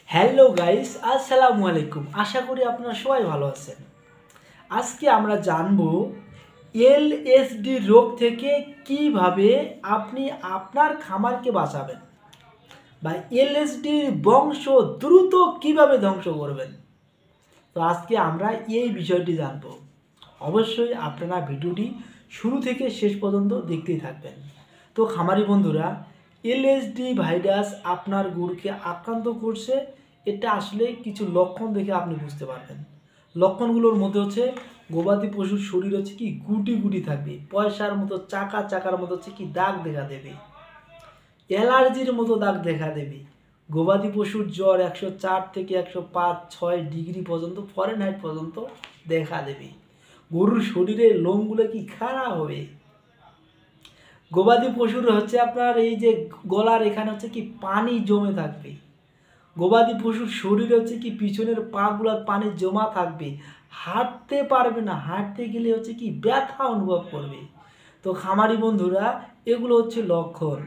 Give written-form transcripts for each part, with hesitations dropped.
Hello guys, আসসালামু আলাইকুম। আশা করি আপনারা সবাই ভালো আছেন। আজকে আমরা জানব এলএসডি রোগ থেকে কিভাবে আপনি আপনার খামারকে বাঁচাবেন বা এলএসডির বংশ দ্রুত কিভাবে ধ্বংস করবেন। তো আজকে আমরা এই বিষয়টি জানব। অবশ্যই আপনারা ভিডিওটি শুরু থেকে শেষ পর্যন্ত দেখতেই থাকবেন। তো খামারি বন্ধুরা, এলএসডি ভাইরাস আপনার গরুকে আক্রান্ত করছে, এটা আসলে কিছু লক্ষণ দেখে আপনি বুঝতে পারবেন। লক্ষণগুলোর মধ্যে হচ্ছে গবাদি পশুর শরীর হচ্ছে কি গুটি গুটি থাকবে, পয়সার মতো চাকার মতো হচ্ছে কি দাগ দেখা দেবে, অ্যালার্জির মতো দাগ দেখা দেবে। গবাদি পশুর জ্বর 104 থেকে 105-6 ডিগ্রি পর্যন্ত ফরেনহাইট পর্যন্ত দেখা দেবে। গরুর শরীরের লোমগুলো কি খারাপ হবে। গবাদি পশুর হচ্ছে আপনার এই যে গলার এখানে হচ্ছে কি পানি জমে থাকবে। গবাদি পশুর শরীরে হচ্ছে কি পিছনের পাগুলার পানি জমা থাকবে, হাঁটতে পারবে না, হাঁটতে গেলে হচ্ছে কি ব্যথা অনুভব করবে। তো খামারি বন্ধুরা, এগুলো হচ্ছে লক্ষণ।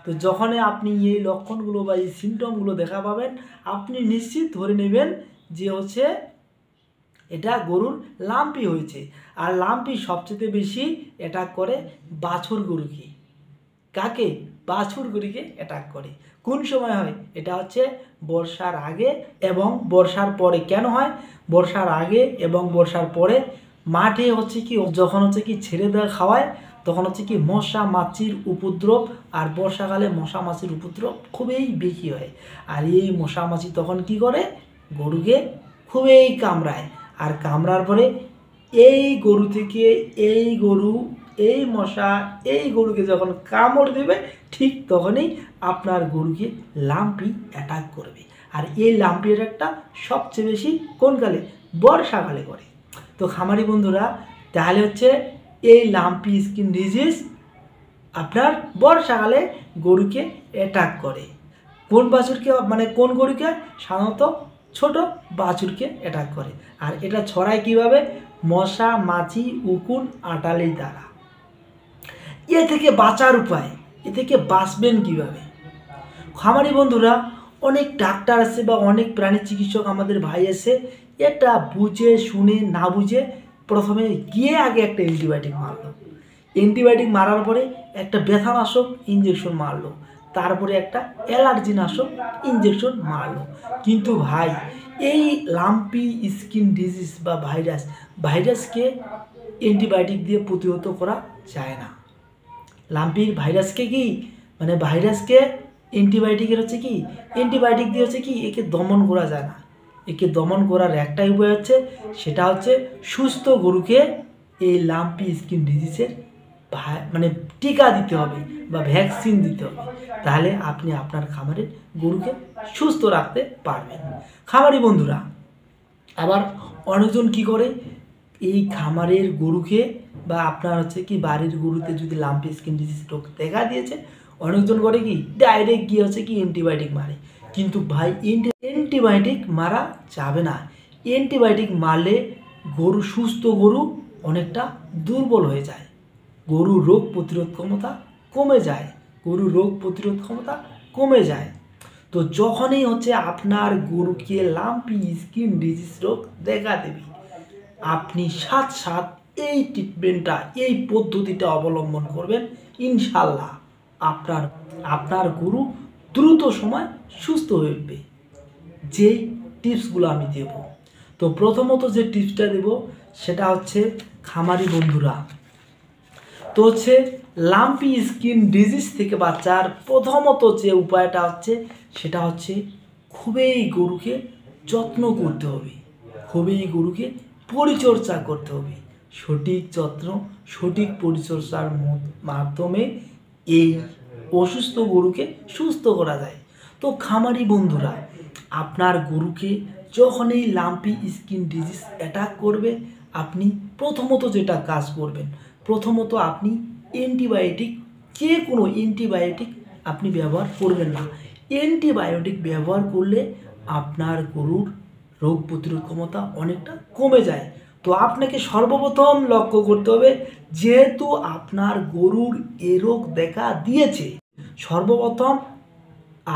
তো যখনই আপনি এই লক্ষণগুলো বা এই সিমটমগুলো দেখা পাবেন, আপনি নিশ্চিত ধরে নেবেন যে হচ্ছে এটা গরুর লাম্পি হয়েছে। আর লাম্পি সবচেয়ে বেশি অ্যাটাক করে বাছুর গরুকে। কাকে? বাছুর গরুকে অ্যাটাক করে। কোন সময় হয়? এটা হচ্ছে বর্ষার আগে এবং বর্ষার পরে। কেন হয়? বর্ষার আগে এবং বর্ষার পরে মাঠে হচ্ছে কি যখন হচ্ছে কি ছেড়ে দেওয়া খাওয়ায়, তখন হচ্ছে কি মশা মাছির উপদ্রব, আর বর্ষাকালে মশা মাছির উপদ্রব খুবই বেশি হয়। আর এই মশা মাছি তখন কি করে? গরুকে খুবই কামড়ায়। আর কামড়ার পরে এই গরু থেকে এই মশা এই গরুকে যখন কামড় দেবে, ঠিক তখনই আপনার গরুকে লাম্পি অ্যাটাক করবে। আর এই লাম্পি অ্যাটাকটা সবচেয়ে বেশি কোন কালে? বর্ষাকালে করে। তো খামারি বন্ধুরা, তাহলে হচ্ছে এই লাম্পি স্কিন ডিজিজ আপনার বর্ষাকালে গরুকে অ্যাটাক করে। কোন বাছুরকে, মানে কোন গরুকে? সাধারণত ছোট বাছুরকে অ্যাটাক করে। আর এটা ছড়ায় কিভাবে? মশা মাছি উকুন আটালির দ্বারা। এ থেকে বাঁচার উপায়, এ থেকে বাঁচবেন কিভাবে? খামারি বন্ধুরা, অনেক ডাক্তার আছে বা অনেক প্রাণী চিকিৎসক আমাদের ভাই আছে, এটা বুঝে শুনে না বুঝে প্রথমে গিয়ে আগে একটা অ্যান্টিবায়োটিক মারলো। অ্যান্টিবায়োটিক মারার পরে একটা ব্যথানাশক ইঞ্জেকশন মারলো, তারপরে একটা অ্যালার্জি নাশক ইঞ্জেকশন মারলো। কিন্তু ভাই, এই লাম্পি স্কিন ডিজিজ বা ভাইরাসকে অ্যান্টিবায়োটিক দিয়ে প্রতিহত করা যায় না। লাম্পির ভাইরাসকে কি, মানে ভাইরাসকে অ্যান্টিবায়োটিকের হচ্ছে কি অ্যান্টিবায়োটিক দিয়ে হচ্ছে কি একে দমন করা যায় না। একে দমন করার একটাই উপায় হচ্ছে, সেটা হচ্ছে সুস্থ গরুকে এই লাম্পি স্কিন ডিজিজের মানে টিকা দিতে হবে বা ভ্যাকসিন দিতে হবে। তাহলে আপনি আপনার খামারের গরুকে সুস্থ রাখতে পারবেন। খামারি বন্ধুরা, আবার অনেকজন কি করে, এই খামারের গরুকে বা আপনার হচ্ছে কি বাড়ির গরুতে যদি লাম্পি স্কিন ডিজিজ রোগ দেখা দিয়েছে, অনেকজন করে কি ডাইরেক্ট গিয়ে হচ্ছে কি অ্যান্টিবায়োটিক মারে। কিন্তু ভাই, অ্যান্টিবায়োটিক মারা যাবে না। অ্যান্টিবায়োটিক মারলে গরু, সুস্থ গরু অনেকটা দুর্বল হয়ে যায়, গরুর রোগ প্রতিরোধ ক্ষমতা কমে যায়, গরুর রোগ প্রতিরোধ ক্ষমতা কমে যায়। তো যখনই হচ্ছে আপনার গরুকে লাম্পি স্কিন ডিজিজ রোগ দেখা দেবে, আপনি সাথে এই ট্রিটমেন্টটা, এই পদ্ধতিটা অবলম্বন করবেন, ইনশাল্লাহ আপনার গরু দ্রুত সময় সুস্থ হয়ে উঠবে। যে টিপসগুলো আমি দেব, তো প্রথমত যে টিপসটা দেব সেটা হচ্ছে খামারি বন্ধুরা, তো হচ্ছে লাম্পি স্কিন ডিজিজ থেকে বাঁচার প্রথমত যে উপায়টা হচ্ছে, সেটা হচ্ছে খুবই গরুকে যত্ন করতে হবে, খুবই গরুকে পরিচর্যা করতে হবে। সঠিক যত্ন, সঠিক পরিচর্যার মাধ্যমে এই অসুস্থ গরুকে সুস্থ করা যায়। তো খামারি বন্ধুরা, আপনার গরুকে যখন এই লাম্পি স্কিন ডিজিজ অ্যাটাক করবে, আপনি প্রথমত যেটা কাজ করবেন, প্রথমত আপনি অ্যান্টিবায়োটিক, যে কোনো অ্যান্টিবায়োটিক আপনি ব্যবহার করবেন না। অ্যান্টিবায়োটিক ব্যবহার করলে আপনার গরুর রোগ প্রতিরোধ ক্ষমতা অনেকটা কমে যায়। তো আপনাকে সর্বপ্রথম লক্ষ্য করতে হবে, যেহেতু আপনার গরুর এ রোগ দেখা দিয়েছে, সর্বপ্রথম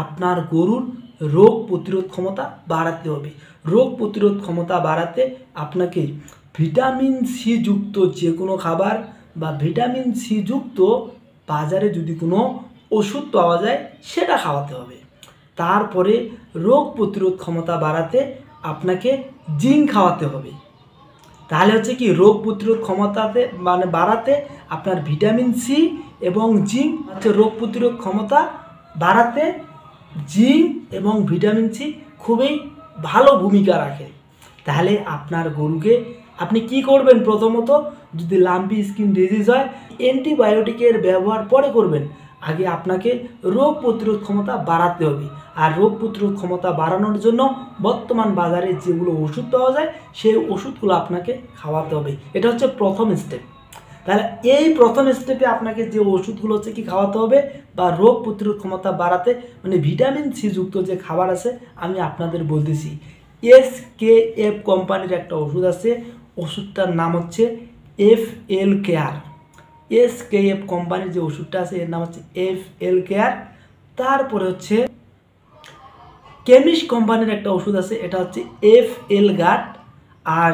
আপনার গরুর রোগ প্রতিরোধ ক্ষমতা বাড়াতে হবে। রোগ প্রতিরোধ ক্ষমতা বাড়াতে আপনাকে ভিটামিন সি যুক্ত যে কোনো খাবার বা ভিটামিন সি যুক্ত বাজারে যদি কোনো ওষুধ পাওয়া যায় সেটা খাওয়াতে হবে। তারপরে রোগ প্রতিরোধ ক্ষমতা বাড়াতে আপনাকে জিঙ্ক খাওয়াতে হবে। তাহলে হচ্ছে কি রোগ প্রতিরোধ ক্ষমতাতে মানে বাড়াতে আপনার ভিটামিন সি এবং জিঙ্ক হচ্ছে রোগ প্রতিরোধ ক্ষমতা বাড়াতে জিঙ্ক এবং ভিটামিন সি খুবই ভালো ভূমিকা রাখে। তাহলে আপনার গরুকে আপনি কি করবেন, প্রথমত যদি লাম্পি স্কিন ডিজিজ হয় অ্যান্টিবায়োটিকের ব্যবহার পরে করবেন, আগে আপনাকে রোগ প্রতিরোধ ক্ষমতা বাড়াতে হবে। আর রোগ প্রতিরোধ ক্ষমতা বাড়ানোর জন্য বর্তমান বাজারে যেগুলো ওষুধ পাওয়া যায় সেই ওষুধগুলো আপনাকে খাওয়াতে হবে। এটা হচ্ছে প্রথম স্টেপ। তাহলে এই প্রথম স্টেপে আপনাকে যে ওষুধগুলো হচ্ছে কি খাওয়াতে হবে বা রোগ প্রতিরোধ ক্ষমতা বাড়াতে মানে ভিটামিন সি যুক্ত যে খাবার আছে আমি আপনাদের বলতেছি। SKF কোম্পানির একটা ওষুধ আছে, ওষুধটার নাম হচ্ছে FL কেয়ার। SKF কোম্পানির যে ওষুধটা আছে এর নাম হচ্ছে FL কেয়ার। তারপরে হচ্ছে কেমিস্ট কোম্পানির একটা ওষুধ আছে, এটা হচ্ছে FL গার্ড। আর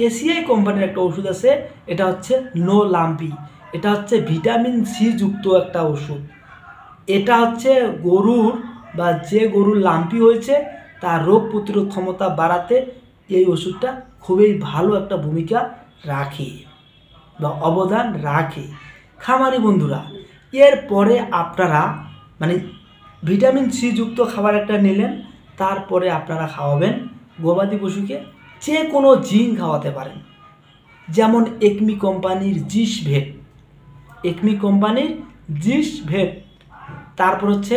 এসিআই কোম্পানির একটা ওষুধ আছে, এটা হচ্ছে নো লাম্পি। এটা হচ্ছে ভিটামিন সি যুক্ত একটা ওষুধ। এটা হচ্ছে গরুর বা যে গরুর লাম্পি হয়েছে তার রোগ প্রতিরোধ ক্ষমতা বাড়াতে এই ওষুধটা খুবই ভালো একটা ভূমিকা রাখে বা অবদান রাখে। খামারি বন্ধুরা, এরপরে আপনারা মানে ভিটামিন সি যুক্ত খাবার একটা নিলেন, তারপরে আপনারা খাওয়াবেন গবাদি পশুকে যে কোনো জিঙ্ক খাওয়াতে পারেন, যেমন একমি কোম্পানির জিসভেট, একমি কোম্পানির জিসভেট। তারপর হচ্ছে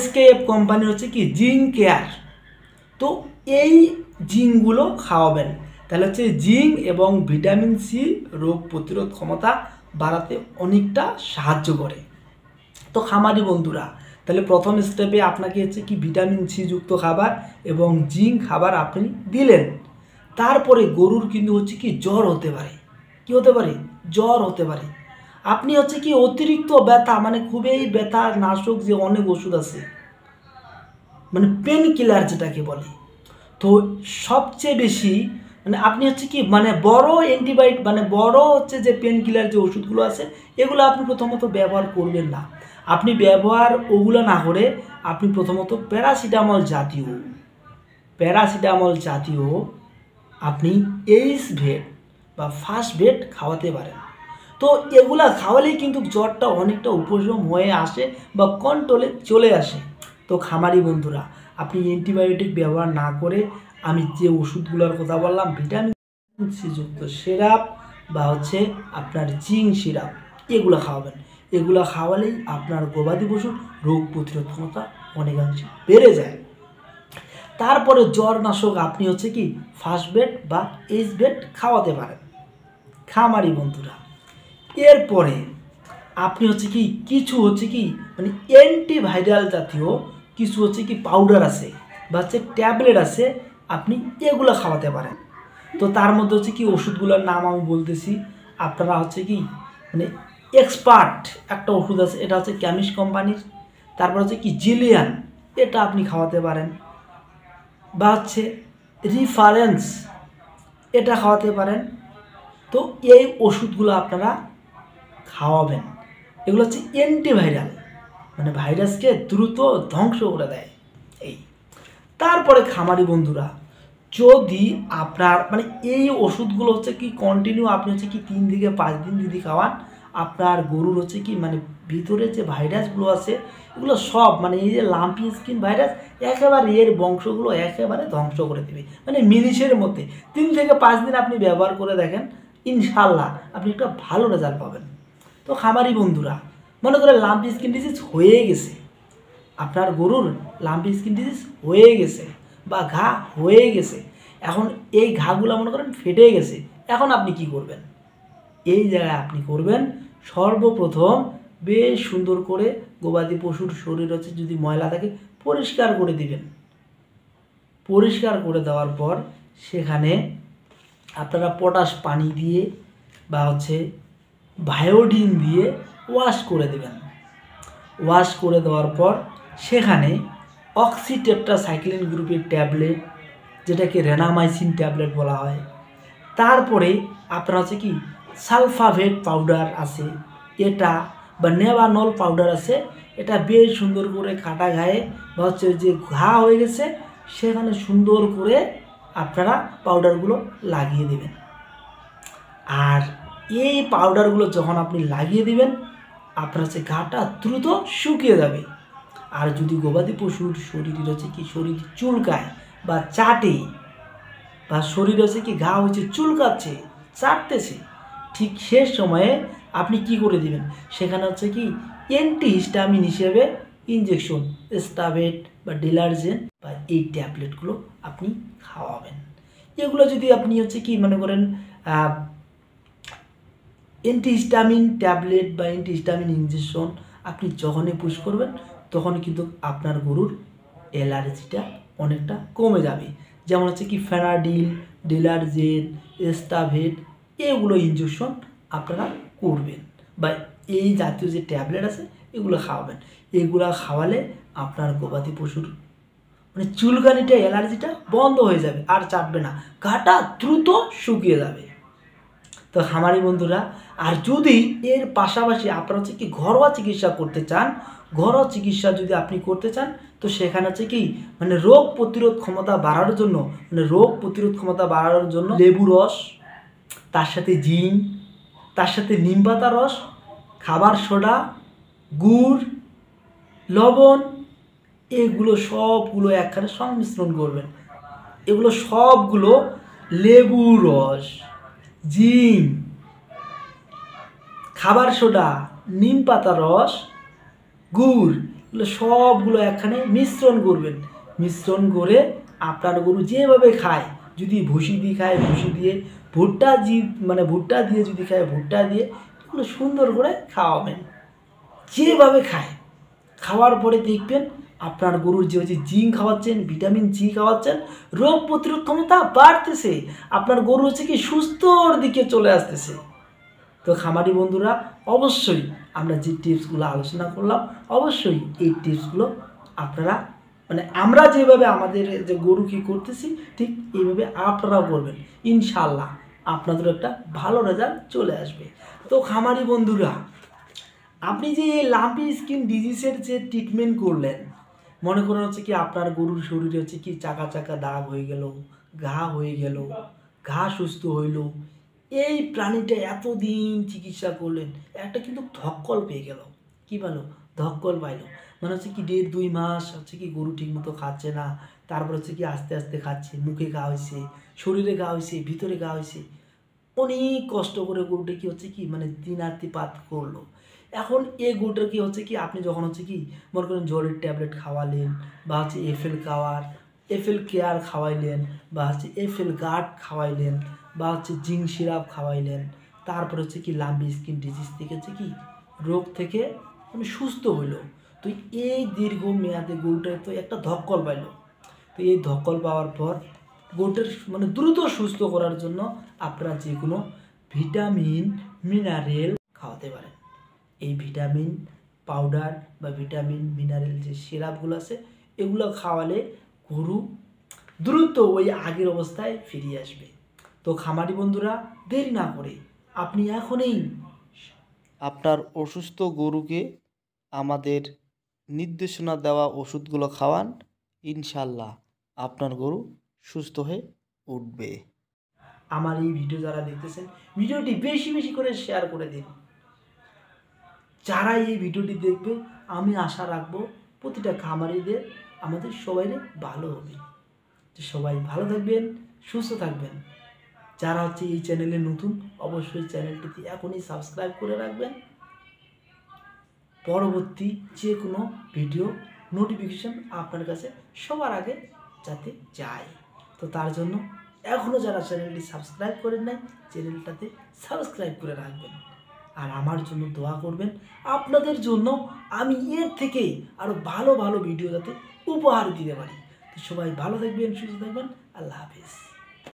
SKF কোম্পানির হচ্ছে কি জিঙ্ক কেয়ার। তো এই জিঙ্কগুলো খাওয়াবেন, তাহলে হচ্ছে জিঙ্ক এবং ভিটামিন সি রোগ প্রতিরোধ ক্ষমতা বাড়াতে অনেকটা সাহায্য করে। তো খামারি বন্ধুরা, তাহলে প্রথম স্টেপে আপনাকে হচ্ছে কি ভিটামিন সি যুক্ত খাবার এবং জিঙ্ক খাবার আপনি দিলেন। তারপরে গরুর কিন্তু হচ্ছে কি জ্বর হতে পারে, কি হতে পারে, জ্বর হতে পারে। আপনি হচ্ছে কি অতিরিক্ত ব্যথা মানে খুবই ব্যথা নাশক যে অনেক ওষুধ আছে মানে পেন কিলার যেটাকে বলে, তো সবচেয়ে বেশি মানে আপনি হচ্ছে কি মানে বড় অ্যান্টিবায়োটিক মানে বড় হচ্ছে যে পেন কিলার যে ওষুধগুলো আছে এগুলো আপনি প্রথমত ব্যবহার করবেন না। আপনি ব্যবহার ওগুলো না করে আপনি প্রথমত প্যারাসিটামল জাতীয় আপনি এইসভেট বা ফাস্টভেট খাওয়াতে পারেন। তো এগুলা খাওয়ালেই কিন্তু জ্বরটা অনেকটা উপশম হয়ে আসে বা কন্ট্রোলে চলে আসে। তো খামারি বন্ধুরা, আপনি অ্যান্টিবায়োটিক ব্যবহার না করে আমি যে ওষুধগুলোর কথা বললাম ভিটামিন সি যুক্ত সিরাপ বা হচ্ছে আপনার জিঙ্ক সিরাপ এগুলো খাওয়াবেন। এগুলো খাওয়ালেই আপনার গবাদি পশুর রোগ প্রতিরোধ ক্ষমতা অনেকাংশে বেড়ে যায়। তারপরে জ্বরনাশক আপনি হচ্ছে কি ফাস্টভেট বা এইসভেট খাওয়াতে পারেন খামারি বন্ধুরা। এরপরে আপনি হচ্ছে কি কিছু হচ্ছে কি মানে অ্যান্টিভাইরাল জাতীয় কিছু হচ্ছে কি পাউডার আছে বা হচ্ছে ট্যাবলেট আছে, আপনি এগুলো খাওয়াতে পারেন। তো তার মধ্যে হচ্ছে কি ওষুধগুলোর নাম আমি বলতেছি, আপনারা হচ্ছে কি মানে এক্সপার্ট একটা ওষুধ আছে, এটা হচ্ছে কেমিস্ট কোম্পানির। তারপর হচ্ছে কি জিলিয়ান, এটা আপনি খাওয়াতে পারেন। বা হচ্ছে রিফারেন্স, এটা খাওয়াতে পারেন। তো এই ওষুধগুলো আপনারা খাওয়াবেন। এগুলো হচ্ছে অ্যান্টিভাইরাল মানে ভাইরাসকে দ্রুত ধ্বংস করে দেয়। এই তারপরে খামারি বন্ধুরা, যদি আপনার মানে এই ওষুধগুলো হচ্ছে কি কন্টিনিউ আপনি হচ্ছে কি 3 থেকে 5 দিন যদি খাওয়ান, আপনার গরুর হচ্ছে কি মানে ভিতরে যে ভাইরাসগুলো আছে এগুলো সব মানে এই যে লাম্পি স্কিন ভাইরাস একেবারে এর বংশগুলো একেবারে ধ্বংস করে দেবে মানে মিনিটের মধ্যে। 3 থেকে 5 দিন আপনি ব্যবহার করে দেখেন, ইনশাল্লাহ আপনি একটা ভালো রেজাল্ট পাবেন। তো খামারি বন্ধুরা, মনে করেন লাম্পি স্কিন ডিজিজ হয়ে গেছে, আপনার গরুর লাম্পি স্কিন ডিজিজ হয়ে গেছে বা ঘা হয়ে গেছে, এখন এই ঘাগুলো মনে করেন ফেটে গেছে, এখন আপনি কি করবেন? এই জায়গায় আপনি করবেন সর্বপ্রথম বেশ সুন্দর করে গবাদি পশুর শরীর হচ্ছে যদি ময়লা থাকে পরিষ্কার করে দিবেন। পরিষ্কার করে দেওয়ার পর সেখানে আপনারা পটাশ পানি দিয়ে বা হচ্ছে বায়োডিন দিয়ে ওয়াশ করে দেবেন। ওয়াশ করে দেওয়ার পর সেখানে অক্সিটেট্রাসাইক্লিন গ্রুপের ট্যাবলেট, যেটাকে রেনামাইসিন ট্যাবলেট বলা হয়। তারপরে আপনার হচ্ছে কি সালফাভেট পাউডার আছে, এটা বা নেভানল পাউডার আছে, এটা বেশ সুন্দর করে কাটা গায়ে বা হচ্ছে যে ঘা হয়ে গেছে সেখানে সুন্দর করে আপনারা পাউডারগুলো লাগিয়ে দেবেন। আর এই পাউডারগুলো যখন আপনি লাগিয়ে দিবেন আপনার হচ্ছে ঘাটা দ্রুত শুকিয়ে যাবে। আর যদি গবাদি পশুর শরীরের হচ্ছে কি শরীর চুলকায় বা চাটে বা শরীর হচ্ছে কি ঘা হচ্ছে চুলকাচ্ছে চাটতেছে, ঠিক সে সময়ে আপনি কি করে দিবেন, সেখানে হচ্ছে কি অ্যান্টিহিস্টামিন হিসেবে ইনজেকশন স্টাবেট বা ডিলার্জেন বা এই ট্যাবলেটগুলো আপনি খাওয়াবেন। এগুলো যদি আপনি হচ্ছে কি মনে করেন অ্যান্টিহিস্টামিন ট্যাবলেট বা অ্যান্টিহিস্টামিন ইনজেকশন আপনি যখনই পুশ করবেন তখনই কিন্তু আপনার গরুর অ্যালার্জিটা অনেকটা কমে যাবে। যেমন হচ্ছে কি ফেনাডিল, ডিলার্জেন, স্টাভেট এগুলো ইনজেকশন আপনারা করবেন বা এই জাতীয় যে ট্যাবলেট আছে এগুলো খাওয়াবেন। এগুলো খাওয়ালে আপনার গবাদি পশুর মানে চুলকানিটা অ্যালার্জিটা বন্ধ হয়ে যাবে, আর চাটবে না, ঘাটা দ্রুত শুকিয়ে যাবে। তো খামারি বন্ধুরা, আর যদি এর পাশাপাশি আপনারা হচ্ছে কি ঘরোয়া চিকিৎসা করতে চান, ঘরোয়া চিকিৎসা যদি আপনি করতে চান তো সেখানে হচ্ছে কি মানে রোগ প্রতিরোধ ক্ষমতা বাড়ানোর জন্য লেবু রস, তার সাথে জিঙ্ক, তার সাথে নিম পাতা রস, খাবার সোডা, গুড়, লবণ, এগুলো সবগুলো একখানে সংমিশ্রণ করবেন। এগুলো সবগুলো লেবু রস, জিঙ্ক, খাবার সোডা, নিম পাতা রস, গুড়, এগুলো সবগুলো একখানে মিশ্রণ করবেন। মিশ্রণ করে আপনার গরু যেভাবে খায়, যদি ভুসি দিয়ে খায় ভুসি দিয়ে, ভুট্টা দিয়ে যদি খায় ভুট্টা দিয়ে, এগুলো সুন্দর করে খাওয়াবেন। যেভাবে খায় খাওয়ার পরে দেখবেন আপনার গরুর যে হচ্ছে জিঙ্ক খাওয়াচ্ছেন, ভিটামিন জি খাওয়াচ্ছেন, রোগ প্রতিরোধ ক্ষমতা বাড়তেছে, আপনার গরু হচ্ছে কি সুস্থর দিকে চলে আসতেছে। তো খামারি বন্ধুরা, অবশ্যই আমরা যে টিপসগুলো আলোচনা করলাম অবশ্যই এই টিপসগুলো আপনারা মানে আমরা যেভাবে আমাদের যে গরু কি করতেছি ঠিক এইভাবে আপনারাও করবেন, ইনশাল্লাহ আপনাদের একটা ভালো রেজাল্ট চলে আসবে। তো খামারি বন্ধুরা, আপনি যে এই লাম্পি স্কিন ডিজিজের যে ট্রিটমেন্ট করলেন, মনে করেন হচ্ছে কি আপনার গরুর শরীরে হচ্ছে কি চাকা চাকা দাগ হয়ে গেল, ঘা হয়ে গেল, ঘা সুস্থ হইল, এই প্রাণীটা এতদিন চিকিৎসা করলেন, একটা কিন্তু ধক্কল পেয়ে গেল, কি ভালো ধক্কল পাইল, মানে হচ্ছে কি 1.5-2 মাস হচ্ছে কি গরু ঠিকমতো খাচ্ছে না, তারপর হচ্ছে কি আস্তে আস্তে খাচ্ছে, মুখে ঘা হয়েছে, শরীরে ঘা হয়েছে, ভিতরে ঘা হয়েছে, অনেক কষ্ট করে গরুটা কি হচ্ছে কি মানে দিনাতিপাত করলো। এখন এই গরুটার কি হচ্ছে কি আপনি যখন হচ্ছে কি মনে করেন জ্বরের ট্যাবলেট খাওয়ালেন বা হচ্ছে এফএল কেয়ার খাওয়াইলেন বা হচ্ছে এফএল গার্ড খাওয়াইলেন বা হচ্ছে জিঙ্ক সিরাপ খাওয়াইলেন, তারপর হচ্ছে কি লাম্পি স্কিন ডিজিজ থেকে হচ্ছে কি রোগ থেকে মানে সুস্থ হইলো। তো এই দীর্ঘ মেয়াদে গরুটার তো একটা ধক্কল পাইল। তো এই ধক্কল পাওয়ার পর গরুটার মানে দ্রুত সুস্থ করার জন্য আপনারা যে কোনো ভিটামিন মিনারেল খাওয়াতে পারেন। এই ভিটামিন পাউডার বা ভিটামিন মিনারেল যে সিরাপগুলো আছে এগুলো খাওয়ালে গরু দ্রুত ওই আগের অবস্থায় ফিরিয়ে আসবে। তো খামারি বন্ধুরা, দেরি না করে আপনি এখনই আপনার অসুস্থ গরুকে আমাদের নির্দেশনা দেওয়া ওষুধগুলো খাওয়ান, ইনশাল্লাহ আপনার গরু সুস্থ হয়ে উঠবে। আমার এই ভিডিও যারা দেখতেছেন ভিডিওটি বেশি বেশি করে শেয়ার করে দিন। যারা এই ভিডিওটি দেখবে আমি আশা রাখবো প্রতিটা খামারিদের আমাদের সবাই ভালো হবে। তো সবাই ভালো থাকবেন, সুস্থ থাকবেন। যারা হচ্ছে এই চ্যানেলে নতুন অবশ্যই চ্যানেলটিতে এখনই সাবস্ক্রাইব করে রাখবেন, পরবর্তী যে কোনো ভিডিও নোটিফিকেশন আপনার কাছে সবার আগে যাতে যায়। তো তার জন্য এখনও যারা চ্যানেলটি সাবস্ক্রাইব করেন নাই চ্যানেলটাতে সাবস্ক্রাইব করে রাখবেন আর আমার জন্য দোয়া করবেন। আপনাদের জন্য আমি এর থেকে আরও ভালো ভালো ভিডিও যাতে উপহার দিতে পারি। তো সবাই ভালো থাকবেন, সুস্থ থাকবেন। আল্লাহ হাফিজ।